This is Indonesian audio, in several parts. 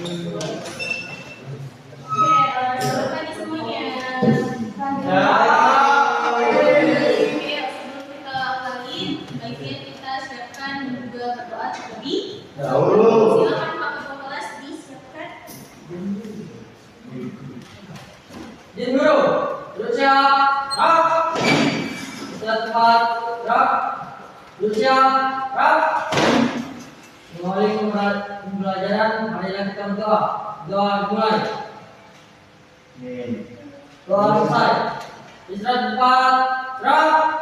selamat pagi semuanya. Baiknya kita siapkan juga berdoa terlebih dahulu. Silakan Pak Ketua Kelas disiapkan. Izin guru, duduk siap, rak. Setelah tempat, rak. Duduk siap, rak. Mengawali pembelajaran, marilah kita berdoa. Doa dimulai. Doa selesai. Istirahat tempat, rak.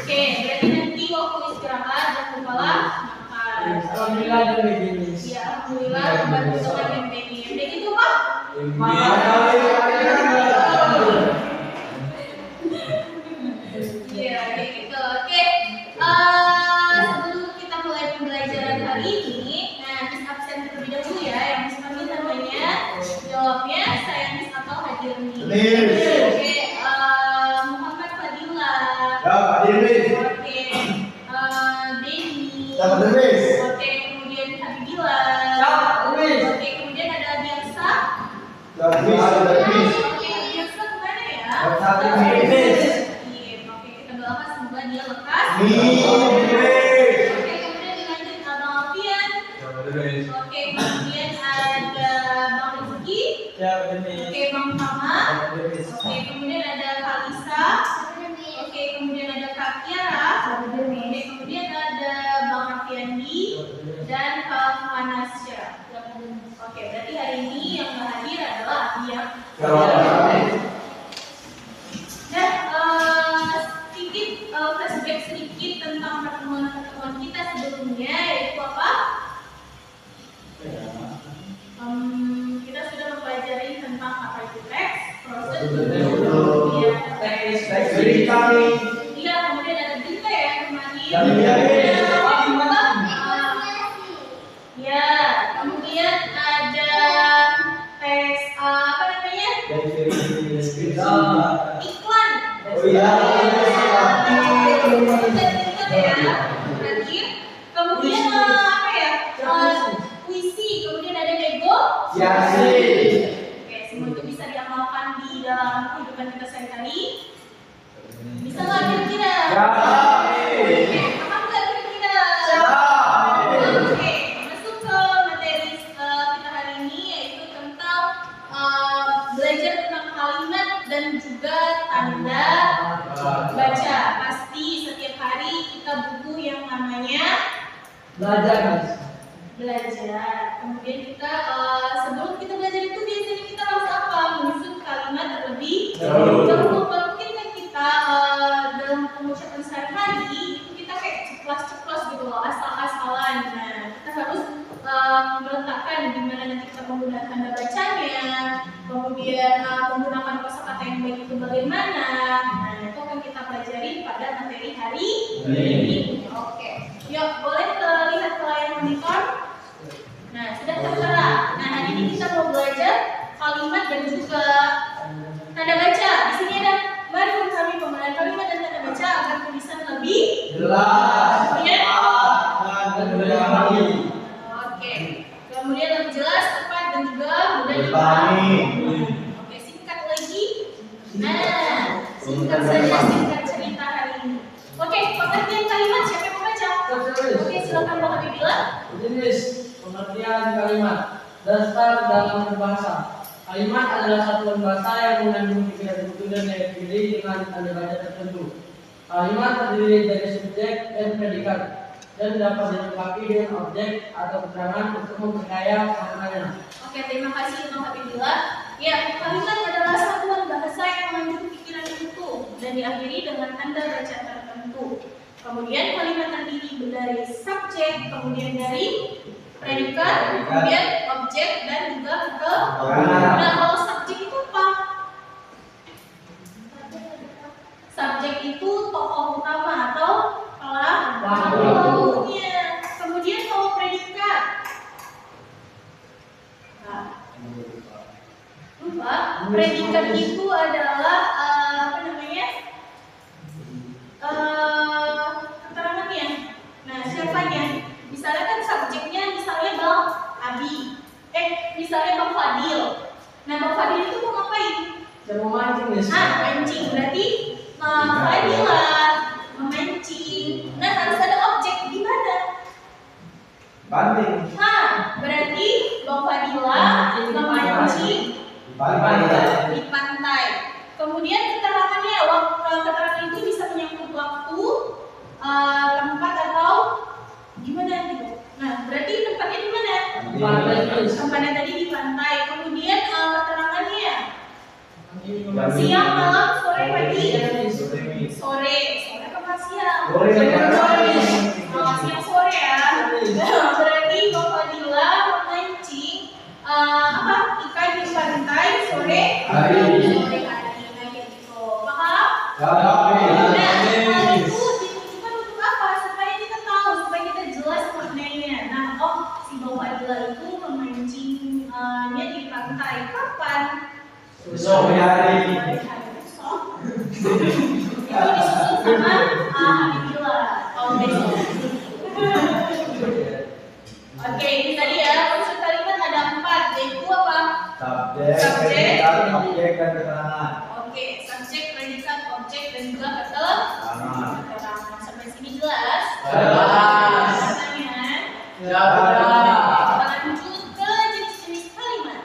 Oke, berarti nanti waktu istirahat jangan lupa makan. Alhamdulillah dan begini. Ya, alhamdulillah bantu dengan MPI. Udah gitu Pak? Iya, kayak gitu. Oke. Sebelum kita mulai pembelajaran hari ini, nah Miss absen terlebih dahulu ya. Yang Miss panggil namanya, jawabnya saya Miss atau hadir nih. Oke. Muhammad Fadila. Oke. Denny. Oke, kemudian Habibila. Oke, kemudian ada Biasa. Oke, Biasa kemana ya? Oke, kita doakan semoga dia lekas. Oke, kemudian dilanjut Abang Alfian. Oke, kemudian ada Bang Rizky. Oke, Bang Tama. Oke, kemudian ada Kalisa. Oke, kemudian ada Kak Tiara. Oke, kemudian ada Bang Rafiandi dan Kak Manasya. Oke, berarti hari ini yang nggak hadir adalah Abia. Nah, sedikit flashback sedikit tentang pertemuan kita sebelumnya, yaitu apa? Kita sudah mempelajari tentang apa itu teks, proses, iya, kemudian ada berita ya kemarin. Ya, kemudian ada teks apa namanya? Iklan. Kemudian apa ya? Puisi, kemudian ada negosiasi. Oke, semua itu bisa diamalkan di dalam kehidupan kita sehari-hari. Bisa nggak kira-kira? Oke, paham nggak kira-kira? Oke, masuk ke materi kita hari ini, yaitu tentang belajar tentang kalimat dan juga tanda baca. Pasti setiap hari kita butuh yang namanya Belajar. Kemudian kita sebelum kita belajar itu biasanya kita harus apa? Menyusun kalimat terlebih dahulu. Kalau kita dalam pengucapan sehari-hari itu kita kayak ceplas-ceplos gitu loh, asal-asalan. Nah, kita harus meletakkan di mana nanti kita menggunakan tanda bacanya, kemudian menggunakan kosakata yang baik itu bagaimana. Nah, itu akan kita pelajari pada materi hari ini. Oke, yuk boleh lihat ke layar monitor. Nah, sudah tertera. Nah, hari ini kita mau belajar kalimat dan juga tanda baca. Di sini ada, mari kami penggunaan kalimat dan tanda baca agar tulisan lebih jelas. Ya. Oke. Oke. Kemudian lebih jelas, tepat dan juga mudah dipahami. Oke, singkat lagi. Nah, singkat saja singkat cerita hari ini. Oke, pengertian kalimat siapa yang membaca? Oke, silakan Pak Habibila. Jenis pengertian kalimat dasar dalam berbahasa. Kalimat adalah satuan bahasa yang mengandung pikiran utuh dan daya pilih dengan tanda baca tertentu. Kalimat terdiri dari subjek dan predikat dan dapat dilengkapi dengan objek atau keterangan untuk memperkaya maknanya. Oke, terima kasih Bang Habibila. Ya, kalimat adalah satuan bahasa yang mengandung pikiran utuh dan diakhiri dengan tanda baca tertentu. Kemudian kalimat terdiri dari subjek, kemudian dari predikat, kemudian objek dan juga keterangan. Nah, kalau subjek itu apa? mengajukan itu adalah apa namanya? Keterangannya. Nah, siapanya? Misalnya kan subjeknya misalnya Bang Abi. Misalnya Bang Fadil. Nah, Bang Fadil itu mau ngapain? Saya mau mancing nih. Mancing. Berarti Fadila memancing. Nah, harus ada objek di mana? Banding. Berarti Bang Fadila memancing di pantai. Kemudian keterangannya, keterangan itu bisa menyangkut waktu, tempat atau gimana gitu. Nah, berarti tempatnya di mana? Tempatnya tadi di pantai. Kemudian keterangannya siang, malam, sore, pagi. Sore apa siang? Siang sore ya. Berarti Bang Fadila memancing ikan di pantai sore hari. Nah, gitu. Paham? Nah, itu ditujukan untuk apa? Supaya kita tahu, supaya kita jelas maknanya. Nah, si Bang Fadila itu memancingnya di pantai kapan? Sore hari. Itu disusun sama Habibila. Besok. Oke, ini tadi ya, konstruksi kalimat ada 4, yaitu apa? Subjek, objek, dan keterangan. Oke, subjek, predikat, objek, dan juga keterangan. Sampai sini jelas? Jelas. Pertanyaan? Jelas. Lanjut ke jenis-jenis kalimat.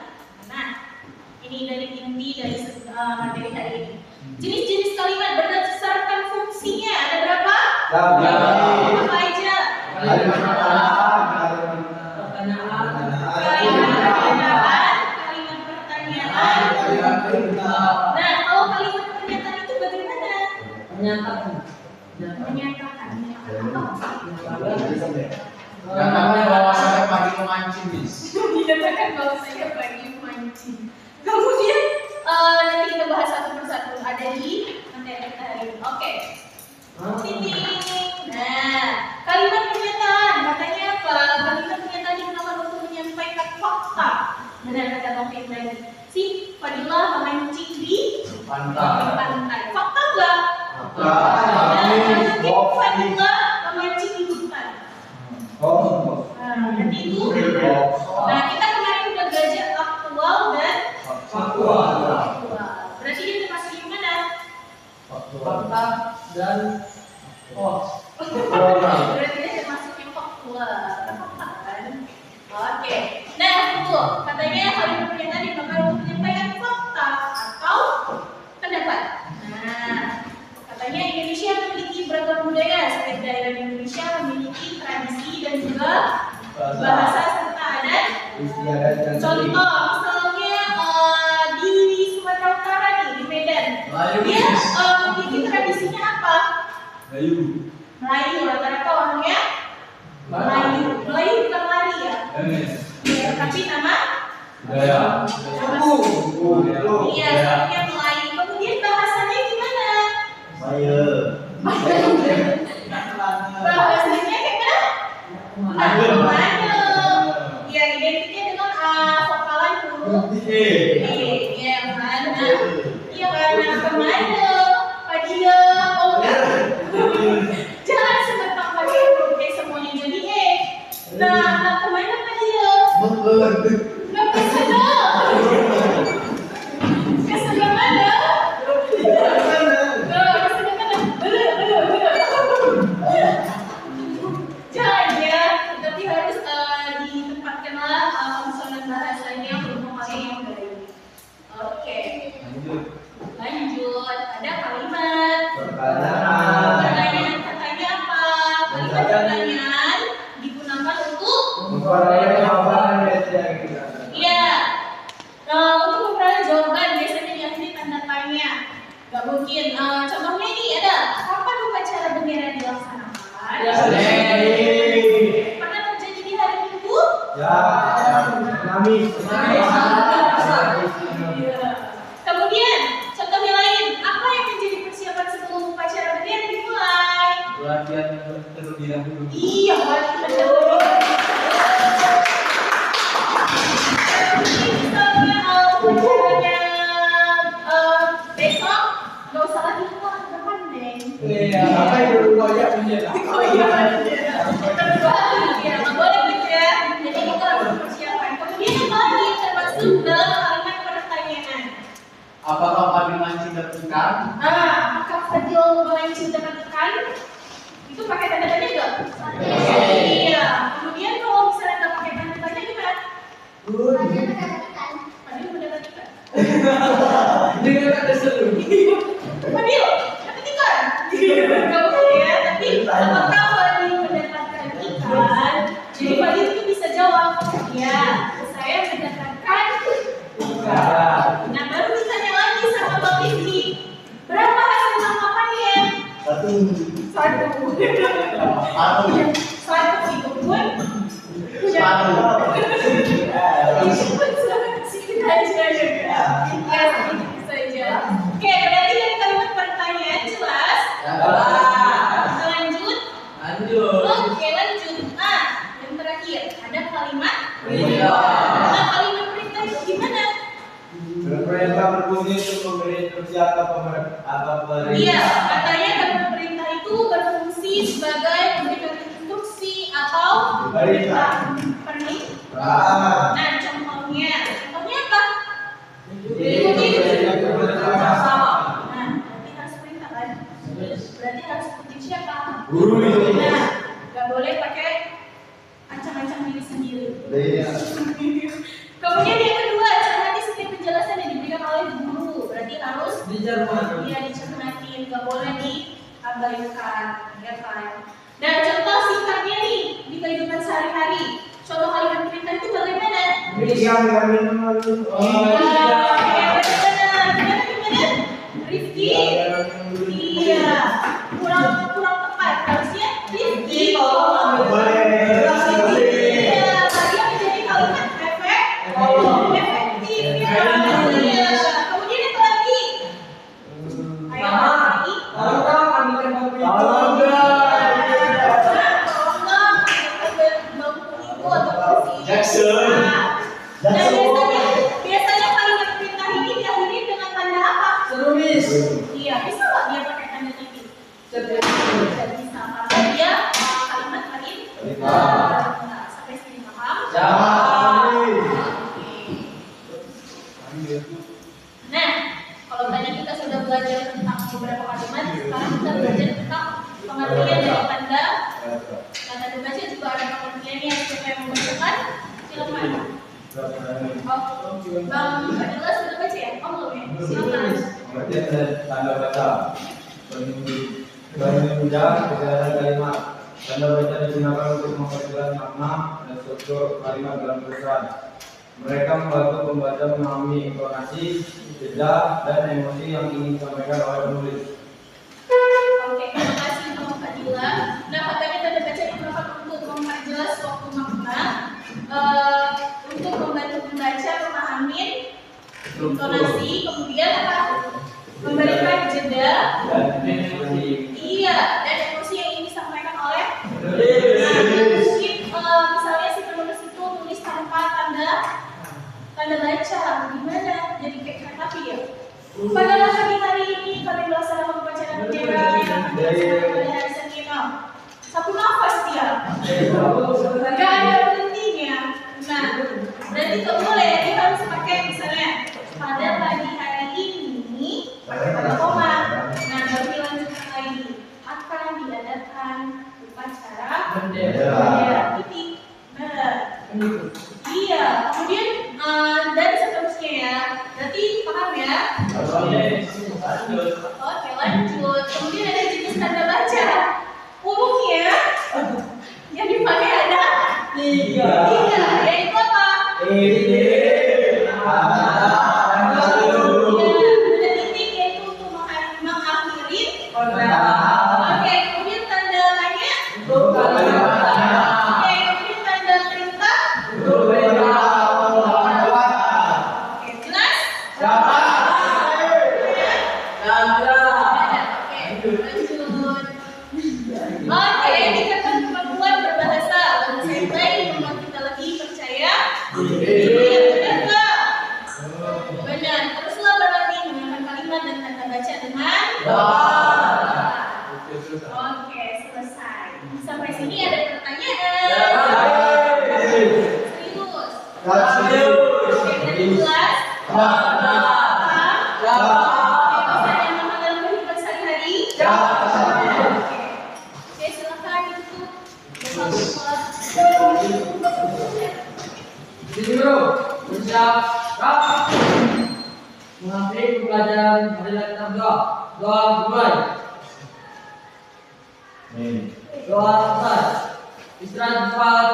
Nah, ini dari inti dari materi hari ini. Jenis-jenis kalimat berdasarkan fungsinya ada berapa? Apa aja? Kalimat pertanyaan, kalimat pertanyaan. Nah, kalau kalimat pernyataan itu bagaimana? Menyatakan. Katanya bahwa saya pagi memancing, Miss. Dikatakan kalau saya pagi memancing. Kemudian nanti kita bahas satu persatu. Ada di materi kita hari ini. Oke. Nah, kalimat pernyataan katanya apa? Kalimat pernyataan digunakan untuk menyampaikan fakta. Benar kata Bang Firman. Si Fadila memancing di pantai. Fakta enggak? Nanti Fadila memancing di hutan. Nanti itu. Nah, kita kemarin udah belajar aktual dan faktual. Berarti dia termasuk yang mana? Fakta dan Berarti dia termasuk yang faktual. Fakta kan? Oke. Nah, itu katanya kalimat pernyataan digunakan untuk menyampaikan fakta atau pendapat. Nah, katanya Indonesia memiliki beragam budaya. Setiap daerah di Indonesia memiliki tradisi dan juga bahasa serta adat. Contoh, misalnya di Sumatera Utara nih, di Medan, dia memiliki tradisinya apa? Melayu. Rata-rata orangnya Melayu bukan lari ya. Tapi nama iya, namanya Melayu. Kemudian bahasanya gimana? Bahasanya kayak mana? Ya, identiknya dengan vokalan huruf iya, mana? Iya, karena kemana? Padia, jangan sebentar pakai huruf semuanya jadi Nah, kemana Padia? Nggak bisa dong. Kesana mana? Jangan ya, tapi harus ditempatkanlah konsonan bahasanya untuk memakai yang baik. Oke. Lanjut. Ada kalimat pertanyaan. Katanya apa? Kalimat pertanyaan digunakan untuk iya. Untuk memperoleh jawaban biasanya diakhiri tanda tanya. Gak mungkin. Contohnya ini ada. Kapan upacara bendera dilaksanakan? Pernah terjadi di hari Minggu? Kemudian contoh yang lain. Apa yang menjadi persiapan sebelum upacara bendera dimulai? Latihan terlebih dahulu. Iya, latihan terlebih dahulu. Misalnya upacaranya Apa itu koyak bendera? Oh iya, ya, nggak boleh gitu ya. Jadi kita harus persiapan. Kemudian apa lagi termasuk dalam kalimat pertanyaan? Apakah Fadil mancing dapat ikan? Apakah Fadil memancing dapat ikan? Itu pakai tanda tanya nggak? Iya. Kemudian kalau misalnya nggak pakai tanda tanya gimana? Fadil mendapat ikan. Dengan kata seru. Fadil, dapat ikan. Nggak boleh ya. Tapi apakah Fadil mendapatkan ikan? Jadi Fadil itu bisa jawab, ya, saya mendapatkan ikan. Nah, baru ditanya lagi sama Bang Rizky, berapa hasil tangkapannya? Satu. Satu. Satu itu pun punya. Sedikit aja juga. Ya, sedikit saja. Oke, berarti dari kalimat pertanyaan jelas. Lanjut. Oke, lanjut. Yang terakhir ada kalimat perintah. Nah, kalimat perintah itu gimana? Berperintah berbunyi untuk memberi instruksi atau perintah. Iya, katanya kalimat perintah itu berfungsi sebagai memberikan instruksi atau perintah. Nah, contohnya apa? Ikuti. Nah, berarti harus perintah kan? Berarti harus ikuti siapa? Guru itu. Nah, nggak boleh pakai ancang-ancang diri sendiri. Kemudian yang kedua, cermati setiap penjelasan yang diberikan oleh guru. Berarti harus dicermati, nggak boleh diabaikan, ya kan? Nah, contoh singkatnya nih di kehidupan sehari-hari. Contoh kalimat perintah itu bagaimana? Gimana? Rifki? Iya. Kurang tepat. Harusnya Rifki. Iya. Dia menjadi kalimat efektif. Iya. Kemudian apa lagi? Ayo lagi. Jackson. Nah, biasanya kalimat perintah ini diakhiri dengan tanda apa? Serumis. Iya, bisa nggak dia pakai tanda titik? Tidak bisa, karena dia kalimat perintah. Sampai sini paham? Nah, kalau tadi kita sudah belajar tentang beberapa kalimat, sekarang kita belajar tentang pengertian dari tanda. Tanda dibaca juga ada pengertiannya. Siapa yang membacakan? Silakan. Bang Fadila sudah baca ya? Belum ya? Silakan. Pengertian dan tanda baca. Penunjang kejelasan kalimat. Tanda baca digunakan untuk memperjelas makna dan struktur kalimat dalam tulisan. Mereka membantu pembaca memahami intonasi, jeda, dan emosi yang ingin disampaikan oleh penulis. Oke, terima kasih Bang Fadila. Nah, katanya tanda baca digunakan untuk memperjelas suatu makna, untuk membantu pembaca memahami intonasi, kemudian apa? Memberikan jeda, iya, dan emosi yang ingin disampaikan oleh. Mungkin misalnya si penulis itu tulis tanpa tanda baca, gimana? Jadi kayak kereta api ya. Pada hari ini kami melaksanakan upacara bendera yang akan dilaksanakan pada hari Senin. Satu nafas dia, nggak ada berhentinya. Nah, berarti nggak boleh. Dia harus pakai misalnya pada pagi hari ini pakai tanda koma. Nah, baru dilanjutkan lagi akan diadakan upacara bendera titik. Nah, iya. Kemudian dan seterusnya ya. Berarti paham ya? Oke, lanjut. Kemudian ada jenis tanda baca. Umumnya yang dipakai ada tiga, yaitu apa? Tanda titik yaitu untuk mengakhiri. Oke, kemudian tanda tanya. Oke, kemudian tanda perintah. Oke, jelas? Oke, ini kan kemampuan berbahasa dan santai membuat kita lebih percaya diri. Benar nggak? Benar. Teruslah berlatih menggunakan kalimat dan tanda baca dengan Oke, silakan ditutup. Bapak. Sini bro, bersiap, rap. Mengakhiri pembelajaran marilah kita berdoa. Doa dimulai. Doa besar. Istirahat cepat,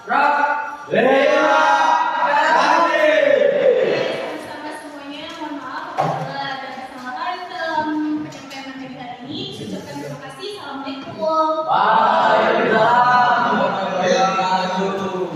rap. Sama-sama semuanya, mohon maaf apabila ada kesalahan dalam penyampaian materi hari ini. Ucapkan terima kasih. Assalamualaikum. Bye.